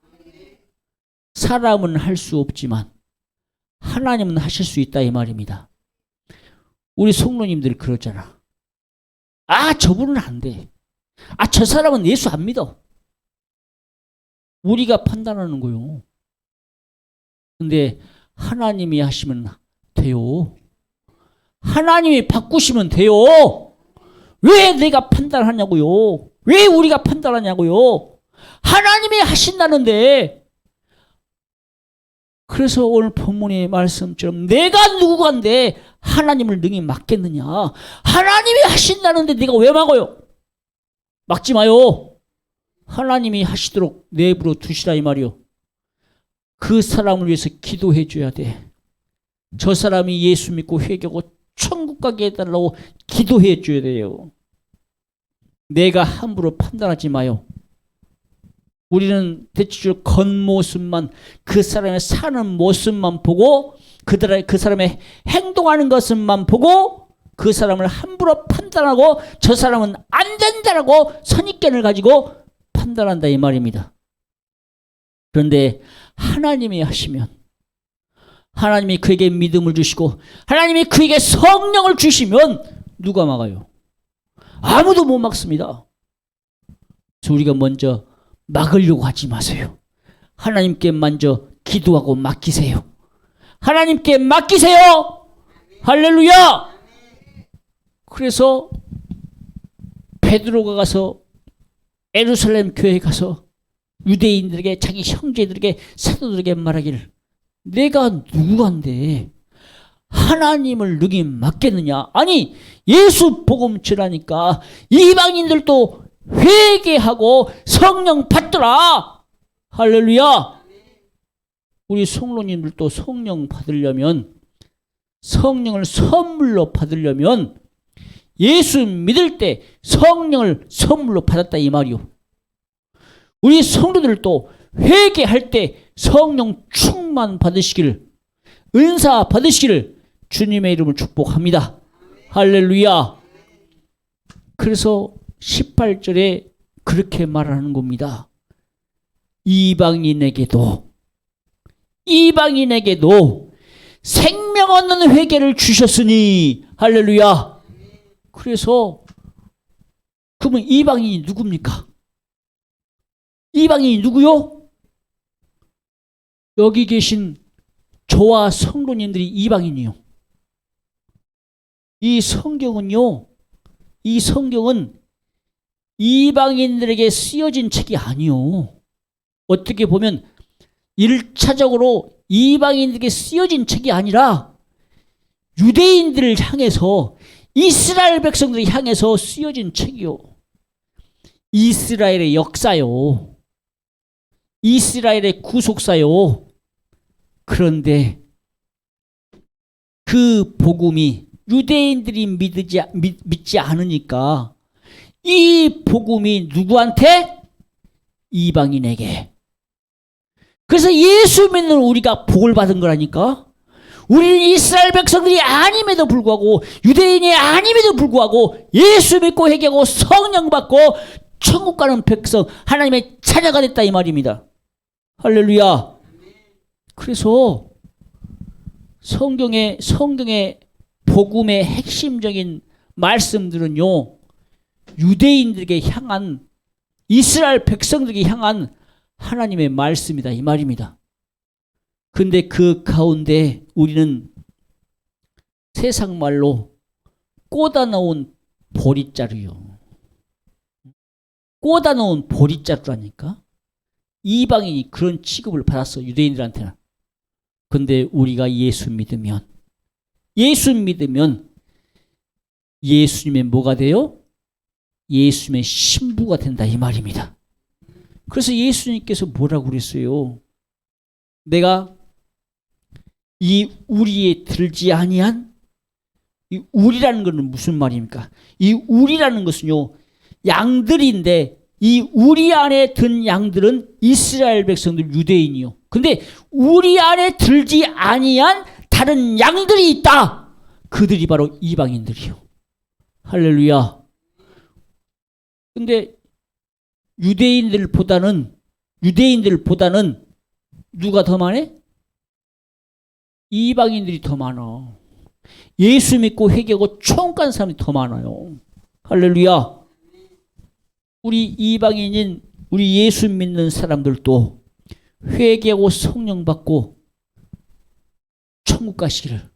[SPEAKER 1] 사람은 할 수 없지만 하나님은 하실 수 있다, 이 말입니다. 우리 성도님들 그러잖아. 아, 저분은 안 돼. 아, 저 사람은 예수 안 믿어. 우리가 판단하는 거요. 근데 하나님이 하시면 돼요. 하나님이 바꾸시면 돼요. 왜 내가 판단하냐고요. 왜 우리가 판단하냐고요. 하나님이 하신다는데. 그래서 오늘 본문의 말씀처럼 내가 누구간데 하나님을 능히 막겠느냐. 하나님이 하신다는데 네가 왜 막아요? 막지 마요. 하나님이 하시도록 내버려 두시라, 이 말이요. 그 사람을 위해서 기도해 줘야 돼. 저 사람이 예수 믿고 회개하고 천국 가게 해달라고 기도해 줘야 돼요. 내가 함부로 판단하지 마요. 우리는 대체적으로 겉모습만, 그 사람의 사는 모습만 보고 그 사람의 행동하는 것만 보고 그 사람을 함부로 판단하고 저 사람은 안 된다라고 선입견을 가지고 판단한다, 이 말입니다. 그런데 하나님이 하시면, 하나님이 그에게 믿음을 주시고 하나님이 그에게 성령을 주시면 누가 막아요? 아무도 못 막습니다. 그래서 우리가 먼저 막으려고 하지 마세요. 하나님께 먼저 기도하고 맡기세요. 하나님께 맡기세요. 할렐루야. 그래서 베드로가 가서 예루살렘 교회에 가서 유대인들에게, 자기 형제들에게, 사도들에게 말하기를, 내가 누구한데 하나님을 능히 맡겠느냐. 아니, 예수 복음 전하니까 이방인들도 회개하고 성령 받더라. 할렐루야. 우리 성도님들도 성령 받으려면, 성령을 선물로 받으려면 예수 믿을 때 성령을 선물로 받았다, 이 말이요. 우리 성도들도 회개할 때 성령 충만 받으시기를, 은사 받으시기를 주님의 이름을 축복합니다. 할렐루야. 그래서 18절에 그렇게 말하는 겁니다. 이방인에게도 생명 얻는 회개를 주셨으니. 할렐루야. 그래서 그러면 이방인이 누굽니까? 이방인이 누구요? 여기 계신 저와 성도님들이 이방인이요. 이 성경은 이방인들에게 쓰여진 책이 아니요. 어떻게 보면 1차적으로 이방인들에게 쓰여진 책이 아니라 유대인들을 향해서, 이스라엘 백성들을 향해서 쓰여진 책이요. 이스라엘의 역사요. 이스라엘의 구속사요. 그런데 그 복음이 유대인들이 믿지 않으니까 이 복음이 누구한테? 이방인에게. 그래서 예수 믿는 우리가 복을 받은 거라니까. 우리는 이스라엘 백성들이 아님에도 불구하고 유대인이 아님에도 불구하고 예수 믿고 회개하고 성령 받고 천국 가는 백성 하나님의 자녀가 됐다 이 말입니다. 할렐루야. 그래서 성경의 복음의 핵심적인 말씀들은요, 유대인들에게 향한, 이스라엘 백성들에게 향한 하나님의 말씀이다 이 말입니다. 근데 그 가운데 우리는 세상 말로 꽂아놓은 보리자루요. 꽂아놓은 보리자루라니까. 이방인이 그런 취급을 받았어, 유대인들한테는. 근데 우리가 예수 믿으면 예수님의 뭐가 돼요? 예수님의 신부가 된다 이 말입니다. 그래서 예수님께서 뭐라고 그랬어요? 내가 이 우리에 들지 아니한, 이 우리라는 것은 무슨 말입니까? 이 우리라는 것은요, 양들인데 이 우리 안에 든 양들은 이스라엘 백성들 유대인이요. 근데 우리 안에 들지 아니한 다른 양들이 있다. 그들이 바로 이방인들이요. 할렐루야. 근데 유대인들보다는 누가 더 많아? 이방인들이 더 많아. 예수 믿고 회개하고 천국 간 사람이 더 많아요. 할렐루야. 우리 이방인인 우리 예수 믿는 사람들도 회개하고 성령 받고 천국 가시기를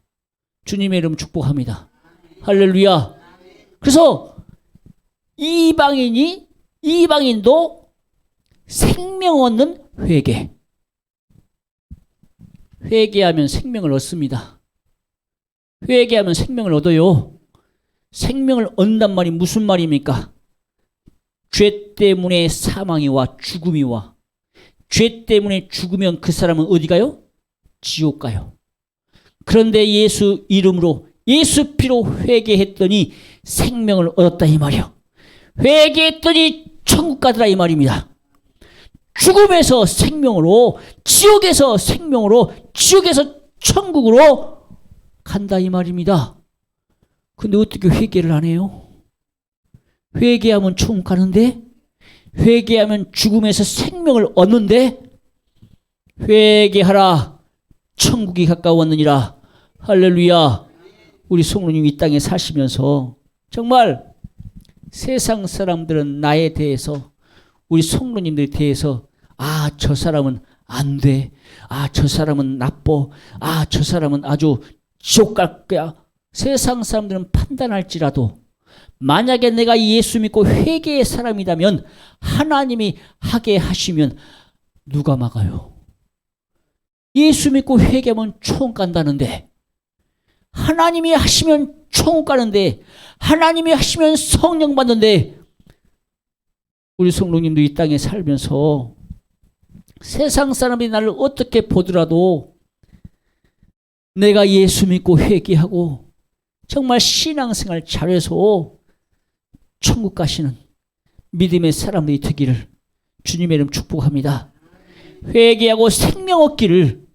[SPEAKER 1] 주님의 이름 축복합니다. 할렐루야. 그래서 이방인도 생명 얻는 회개하면 생명을 얻습니다. 회개하면 생명을 얻어요. 생명을 얻는단 말이 무슨 말입니까? 죄 때문에 사망이 와, 죽음이 와. 죄 때문에 죽으면 그 사람은 어디 가요? 지옥 가요. 그런데 예수 이름으로, 예수 피로 회개했더니 생명을 얻었다 이 말이요. 회개했더니 천국 가더라 이 말입니다. 죽음에서 생명으로, 지옥에서 생명으로, 지옥에서 천국으로 간다 이 말입니다. 근데 어떻게 회개를 안 해요? 회개하면 천국 가는데, 회개하면 죽음에서 생명을 얻는데, 회개하라 천국이 가까웠느니라. 할렐루야. 우리 성도님 이 땅에 사시면서 정말 세상 사람들은 나에 대해서, 우리 성도님들에 대해서, 아, 저 사람은 안 돼. 아, 저 사람은 나빠. 아, 저 사람은 아주 지옥 갈 거야. 세상 사람들은 판단할지라도 만약에 내가 예수 믿고 회개의 사람이라면 하나님이 하게 하시면 누가 막아요? 예수 믿고 회개하면 천국 간다는데, 하나님이 하시면 천국 가는데, 하나님이 하시면 성령 받는데, 우리 성도님도 이 땅에 살면서 세상 사람이 나를 어떻게 보더라도 내가 예수 믿고 회개하고 정말 신앙생활 잘해서 천국 가시는 믿음의 사람들이 되기를 주님의 이름 축복합니다. 회개하고 생명 얻기를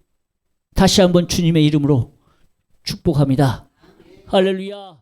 [SPEAKER 1] 다시 한번 주님의 이름으로 축복합니다. 할렐루야.